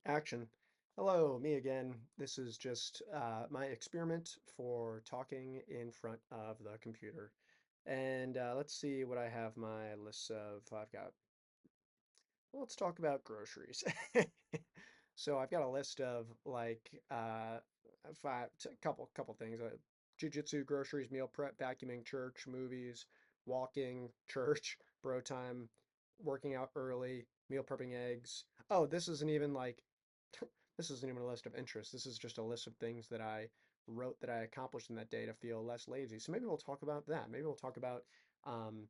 Action. Hello, me again. This is just my experiment for talking in front of the computer. And let's see what I have my list of. I've got, well, let's talk about groceries. So I've got a list of like couple things. Jiu-jitsu, groceries, meal prep, vacuuming, church, movies, walking, church, bro time, working out early, meal prepping eggs. Oh, this isn't even like this isn't even a list of interests. This is just a list of things that I wrote that I accomplished in that day to feel less lazy. So maybe we'll talk about that. Maybe we'll talk about um,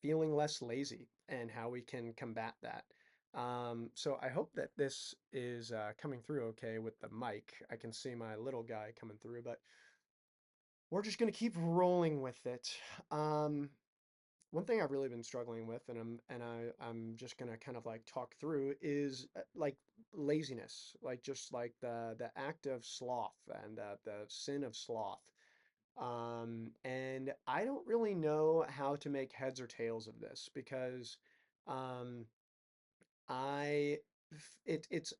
feeling less lazy and how we can combat that. So I hope that this is coming through okay with the mic. I can see my little guy coming through, but we're just gonna keep rolling with it. Um, One thing I've really been struggling with, and I'm just gonna kind of like talk through is like laziness, like just like the act of sloth and the sin of sloth. And I don't really know how to make heads or tails of this because um, I it's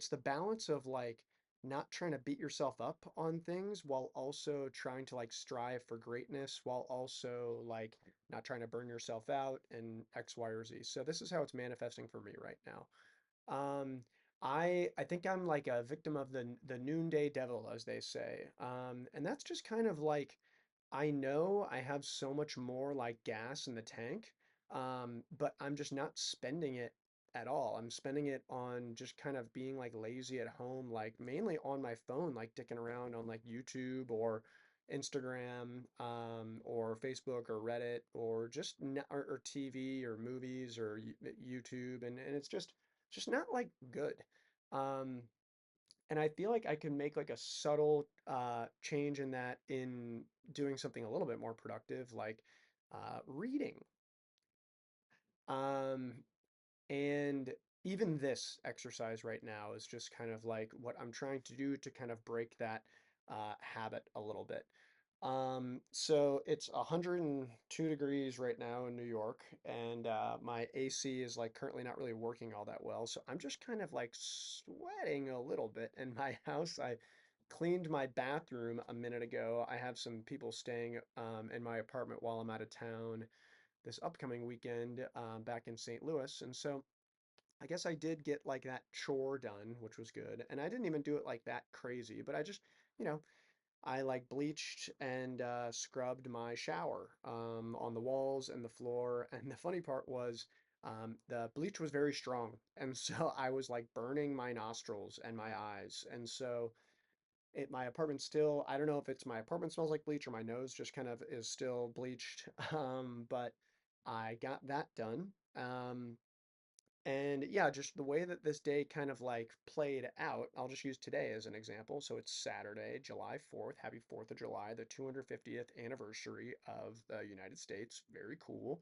the balance of like not trying to beat yourself up on things while also trying to like strive for greatness while also like not trying to burn yourself out and X, Y, or Z. So this is how it's manifesting for me right now. Um, I think I'm like a victim of the noonday devil, as they say. And that's just kind of like I know I have so much more like gas in the tank, but I'm just not spending it at all. I'm spending it on just kind of being like lazy at home, like mainly on my phone, like dicking around on like YouTube or Instagram, or Facebook or Reddit or just or TV or movies or YouTube, and it's just not like good. Um, and I feel like I can make like a subtle change in that in doing something a little bit more productive, like reading. Um, and even this exercise right now is just kind of like what I'm trying to do to kind of break that habit a little bit. So it's 102 degrees right now in New York, and my AC is like currently not really working all that well. So I'm just kind of like sweating a little bit in my house. I cleaned my bathroom a minute ago. I have some people staying in my apartment while I'm out of town this upcoming weekend back in St. Louis. And so I guess I did get like that chore done, which was good. And I didn't even do it like that crazy, but I just, you know, I like bleached and scrubbed my shower on the walls and the floor. And the funny part was the bleach was very strong. And so I was like burning my nostrils and my eyes. And so my apartment still, I don't know if it's my apartment smells like bleach or my nose just kind of is still bleached. But I got that done. And yeah, just the way that this day kind of like played out, I'll just use today as an example. So it's Saturday, July 4th. Happy 4th of July, the 250th anniversary of the United States. Very cool.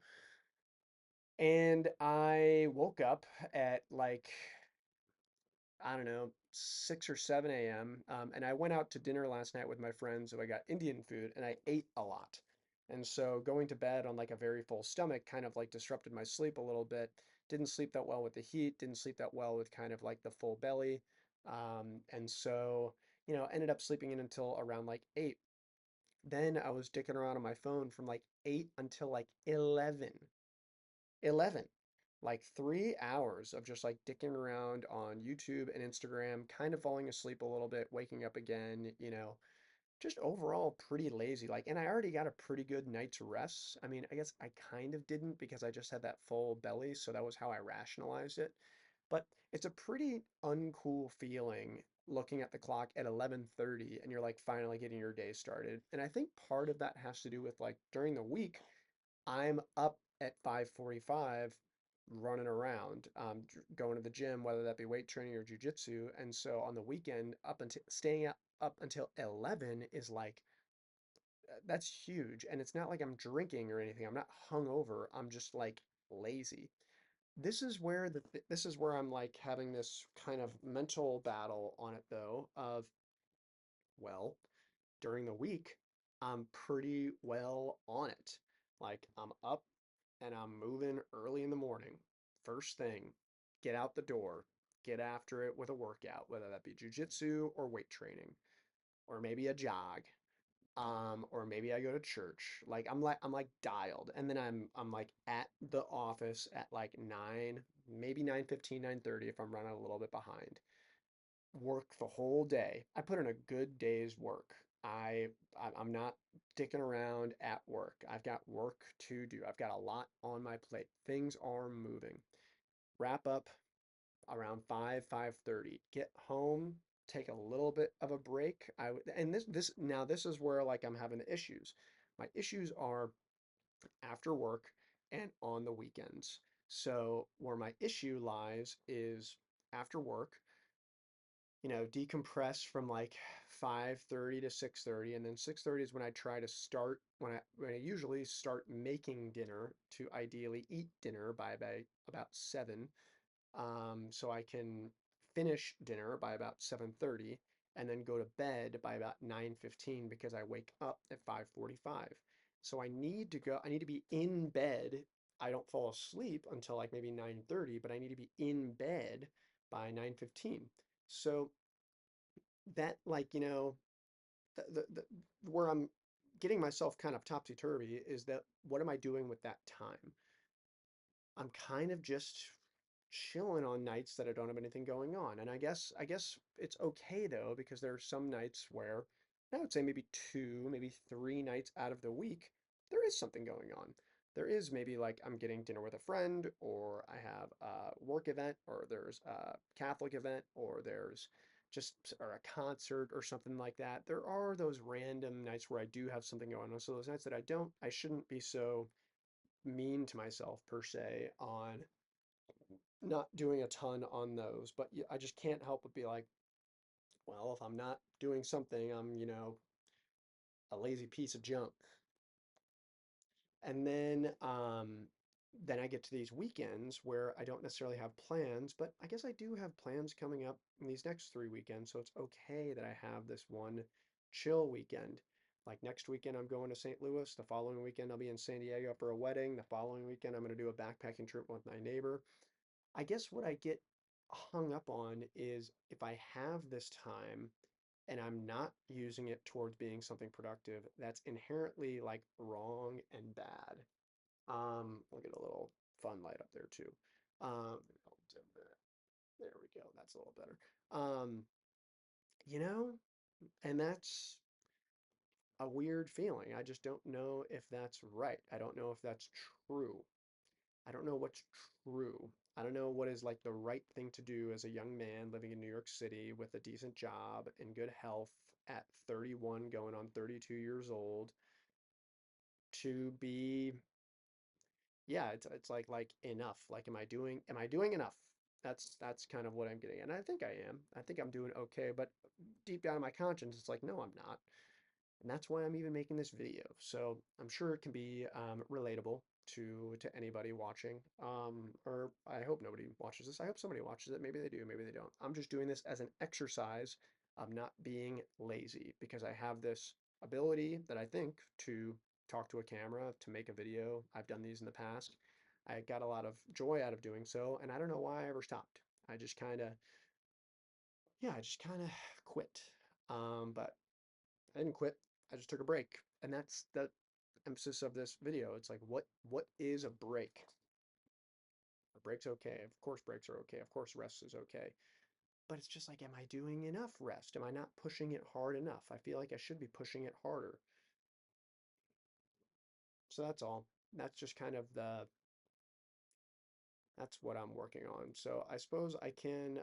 And I woke up at like I don't know, 6 or 7 a.m. And I went out to dinner last night with my friends, so I got Indian food and I ate a lot. And so going to bed on like a very full stomach kind of like disrupted my sleep a little bit. Didn't sleep that well with the heat, didn't sleep that well with kind of like the full belly. And so, ended up sleeping in until around like 8. Then I was dicking around on my phone from like 8 until like 11, like 3 hours of just like dicking around on YouTube and Instagram, kind of falling asleep a little bit, waking up again, just overall pretty lazy. Like, and I already got a pretty good night's rest. I mean, I guess I kind of didn't because I just had that full belly, so that was how I rationalized it. But it's a pretty uncool feeling looking at the clock at 11:30 and you're like finally getting your day started. And I think part of that has to do with like during the week I'm up at 5:45 running around, going to the gym, whether that be weight training or jujitsu. And so on the weekend, up until staying up until 11 is like that's huge. And it's not like I'm drinking or anything. I'm not hungover. I'm just like lazy. This is where I'm like having this kind of mental battle on it though of well, during the week, I'm pretty well on it. Like I'm up and I'm moving early in the morning. First thing, get out the door, get after it with a workout, whether that be jujitsu or weight training, or maybe a jog, or maybe I go to church. Like I'm like dialed, and then I'm like at the office at like 9, maybe 9:15, 9:30 if I'm running a little bit behind. Work the whole day. I put in a good day's work. I'm not dicking around at work. I've got work to do. I've got a lot on my plate. Things are moving. Wrap up around 5, 5:30. Get home, take a little bit of a break. And this is where like I'm having issues. My issues are after work and on the weekends. So where my issue lies is after work, decompress from like 5:30 to 6:30, and then 6:30 is when I try to start when I usually start making dinner to ideally eat dinner by about 7, so I can finish dinner by about 7:30 and then go to bed by about 9:15 because I wake up at 5:45. So I need to be in bed. I don't fall asleep until like maybe 9:30, but I need to be in bed by 9:15. So that like, the where I'm getting myself kind of topsy-turvy is that what am I doing with that time? I'm kind of just chilling on nights that I don't have anything going on. And I guess it's okay though, because there are some nights where I would say maybe 2, maybe 3 nights out of the week, there is something going on. There is maybe like I'm getting dinner with a friend, or I have a work event, or there's a Catholic event, or there's or a concert or something like that. There are those random nights where I do have something going on. So those nights that I don't, I shouldn't be so mean to myself per se on not doing a ton on those, but I just can't help but be like, well, if I'm not doing something, I'm, a lazy piece of junk. And then I get to these weekends where I don't necessarily have plans, but I guess I do have plans coming up in these next 3 weekends, so it's okay that I have this one chill weekend. Like next weekend, I'm going to St. Louis. The following weekend, I'll be in San Diego for a wedding. The following weekend, I'm going to do a backpacking trip with my neighbor. I guess what I get hung up on is if I have this time and I'm not using it towards being something productive, that's inherently like wrong and bad. I'll get a little fun light up there too. I'll dim that. There we go. That's a little better. Um, you know, and that's a weird feeling. I just don't know if that's right. I don't know if that's true. I don't know what's true. I don't know what is like the right thing to do as a young man living in New York City with a decent job and good health at 31 going on 32 years old to be, yeah, it's like enough. Like am I doing enough? That's kind of what I'm getting at. And I think I am. I think I'm doing okay, but deep down in my conscience it's like no, I'm not. And that's why I'm even making this video. So I'm sure it can be relatable to anybody watching. Or I hope nobody watches this. I hope somebody watches it. Maybe they do, maybe they don't. I'm just doing this as an exercise of not being lazy because I have this ability that I think to talk to a camera, to make a video. I've done these in the past. I got a lot of joy out of doing so, and I don't know why I ever stopped. I just kind of, yeah, I just kind of quit. But I didn't quit. I just took a break. And that's the emphasis of this video. It's like what is a break? A break's okay. Of course breaks are okay. Of course rest is okay. But it's just like, am I doing enough rest? Am I not pushing it hard enough? I feel like I should be pushing it harder. So that's all. That's just kind of that's what I'm working on. So I suppose I can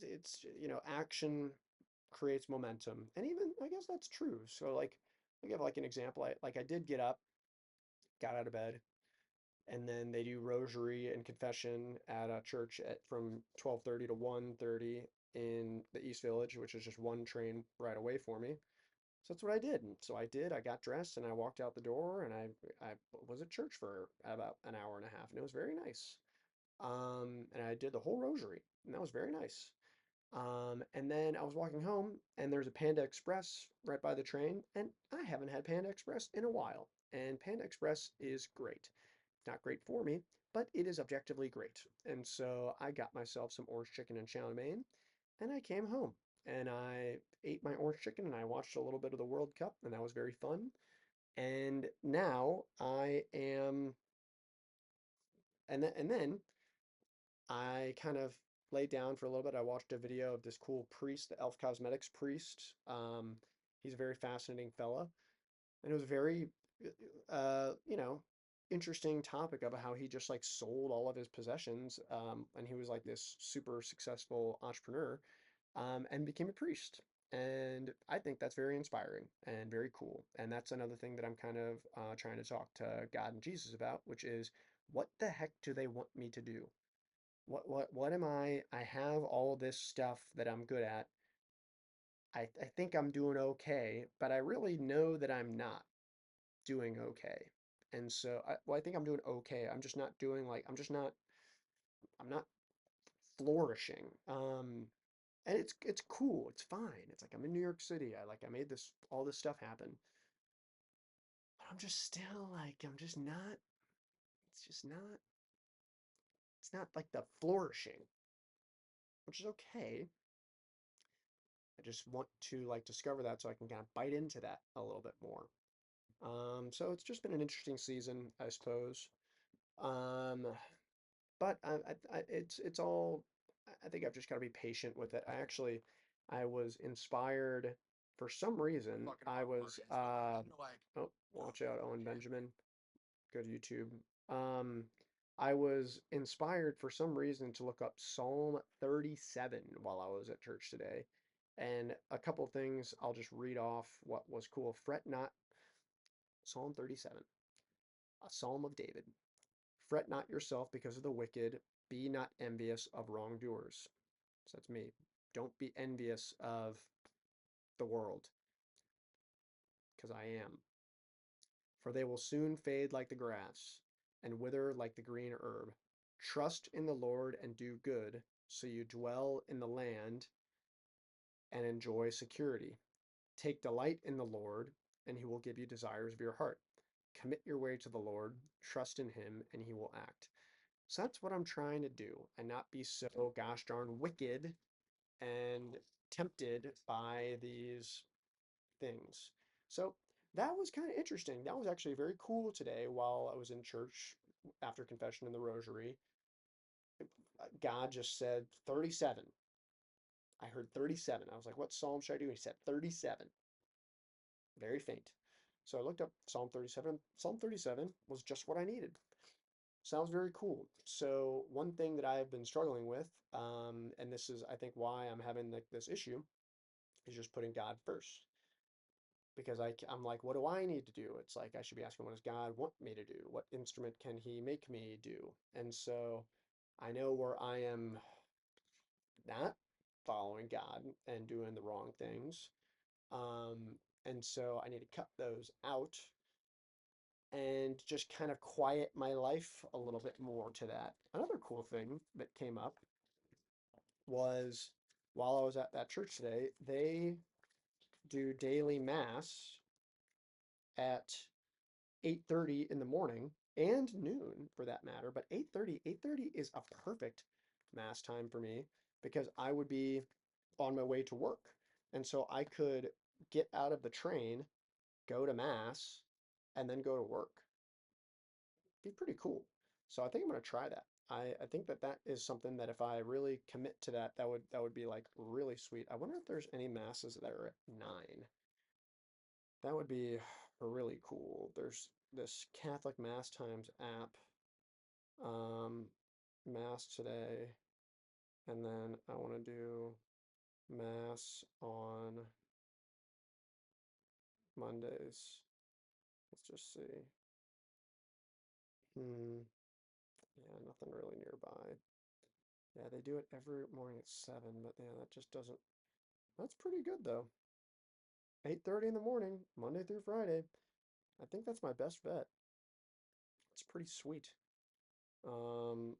it's action creates momentum. And even I guess that's true. So like I give like an example. I did get up, got out of bed, and then they do rosary and confession at a church at from 12:30 to 1:30 in the East Village, which is just one train right away for me. So that's what I did. And so I did. I got dressed and I walked out the door and I was at church for about an hour and a half, and it was very nice. And I did the whole rosary, and that was very nice. And then I was walking home, and there's a Panda Express right by the train, and I haven't had Panda Express in a while. And Panda Express is great. It's not great for me, but it is objectively great. And so I got myself some orange chicken and chow mein, and I came home and I ate my orange chicken and I watched a little bit of the World Cup, and that was very fun. And now I am, and then I kind of laid down for a little bit. I watched a video of this cool priest, the Elf Cosmetics priest. He's a very fascinating fella, and it was a very, you know, interesting topic about how he just like sold all of his possessions, and he was like this super successful entrepreneur, and became a priest. And I think that's very inspiring and very cool. And that's another thing that I'm kind of trying to talk to God and Jesus about, which is what the heck do they want me to do? What am I? I have all this stuff that I'm good at. I think I'm doing okay, but I really know that I'm not doing okay. And so I think I'm doing okay. I'm just not doing like I'm not flourishing. And it's cool. It's fine. It's like I'm in New York City. I made this all this stuff happen. But I'm just still like I'm just not it's just not it's not like the flourishing, which is okay. I just want to like discover that so I can kind of bite into that a little bit more. So it's just been an interesting season, I suppose. Um, but it's all. I think I've just got to be patient with it. I was inspired for some reason. Oh, watch out, Owen Benjamin. Go to YouTube. Um, I was inspired for some reason to look up Psalm 37 while I was at church today. And a couple things I'll just read off what was cool. Fret not, Psalm 37, a psalm of David. Fret not yourself because of the wicked, be not envious of wrongdoers. So that's me. Don't be envious of the world, because I am. For they will soon fade like the grass and wither like the green herb. Trust in the Lord and do good, so you dwell in the land and enjoy security. Take delight in the Lord, and he will give you desires of your heart. Commit your way to the Lord, trust in him, and he will act. So that's what I'm trying to do, and not be so gosh darn wicked and tempted by these things. So that was kind of interesting. That was actually very cool today while I was in church after confession in the rosary. God just said 37. I heard 37. I was like, what psalm should I do? He said 37. Very faint. So I looked up Psalm 37. Psalm 37 was just what I needed. Sounds very cool. So one thing that I've been struggling with, and this is I think why I'm having like this issue, is just putting God first. Because I'm like, what do I need to do? It's like I should be asking, what does God want me to do? What instrument can He make me do? And so I know where I am not following God and doing the wrong things. Um, and so I need to cut those out and just kind of quiet my life a little bit more to that. Another cool thing that came up was while I was at that church today, they do daily mass at 8:30 in the morning and noon for that matter, but 8:30 is a perfect mass time for me because I would be on my way to work. And so I could get out of the train, go to mass, and then go to work. Be pretty cool. So I think I'm going to try that. I think that that is something that if I really commit to that, that would be like really sweet. I wonder if there's any masses that are at 9. That would be really cool. There's this Catholic Mass Times app, um, Mass today, and then I want to do Mass on Mondays. Let's just see. Hmm. Yeah, nothing really nearby. Yeah, they do it every morning at 7, but yeah, that just doesn't. That's pretty good though. 8:30 in the morning, Monday through Friday. I think that's my best bet. It's pretty sweet. Um,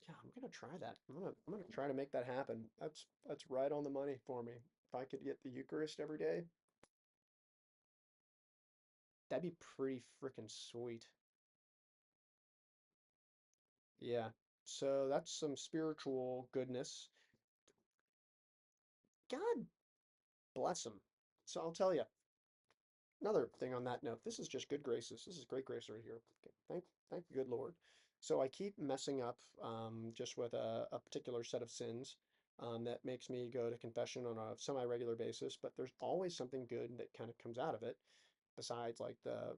Yeah, I'm gonna try that. I'm gonna try to make that happen. That's right on the money for me. If I could get the Eucharist every day, that'd be pretty freaking sweet. Yeah. So that's some spiritual goodness. God bless him. So I'll tell you another thing on that note. This is just good graces. This is great grace right here. Okay. Thank the good Lord. So I keep messing up just with a particular set of sins that makes me go to confession on a semi-regular basis, but there's always something good that kind of comes out of it besides like the,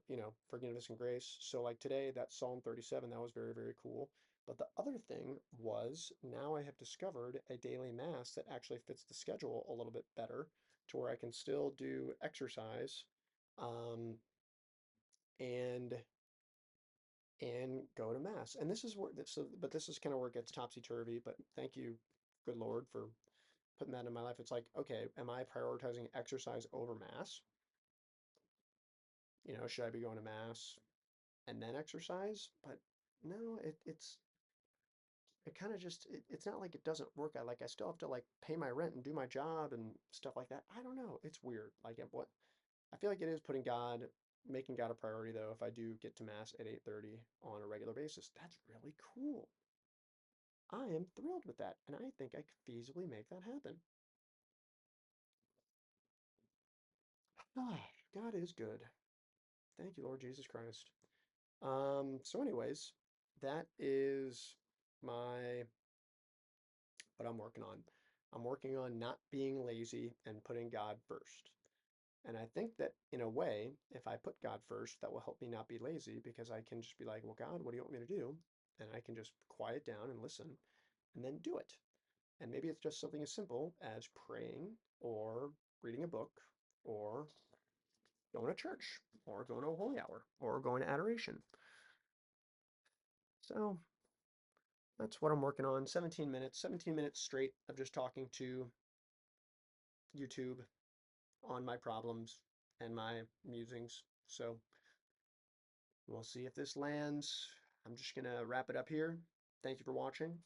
forgiveness and grace. So like today, that Psalm 37, that was very, very cool. But the other thing was now I have discovered a daily mass that actually fits the schedule a little bit better to where I can still do exercise um, and go to mass. And this is where but this is kind of where it gets topsy-turvy. But thank you, good Lord, for putting that in my life. It's like, okay, am I prioritizing exercise over mass? Should I be going to mass and then exercise? But no, it kind of just it's not like it doesn't work. I still have to like pay my rent and do my job and stuff like that. I don't know. It's weird. Like what I feel like it is making God a priority though. If I do get to mass at 8:30 on a regular basis, that's really cool. I am thrilled with that, and I think I could feasibly make that happen. Ah, God is good. Thank you, Lord Jesus Christ. So anyways, that is my what I'm working on. I'm working on not being lazy and putting God first. And I think that in a way, if I put God first, that will help me not be lazy because I can just be like, well, God, what do you want me to do? And I can just quiet down and listen and then do it. And maybe it's just something as simple as praying or reading a book or going to church or going to a holy hour or going to adoration. So that's what I'm working on. 17 minutes straight of just talking to YouTube on my problems and my musings. So we'll see if this lands. I'm just going to wrap it up here. Thank you for watching.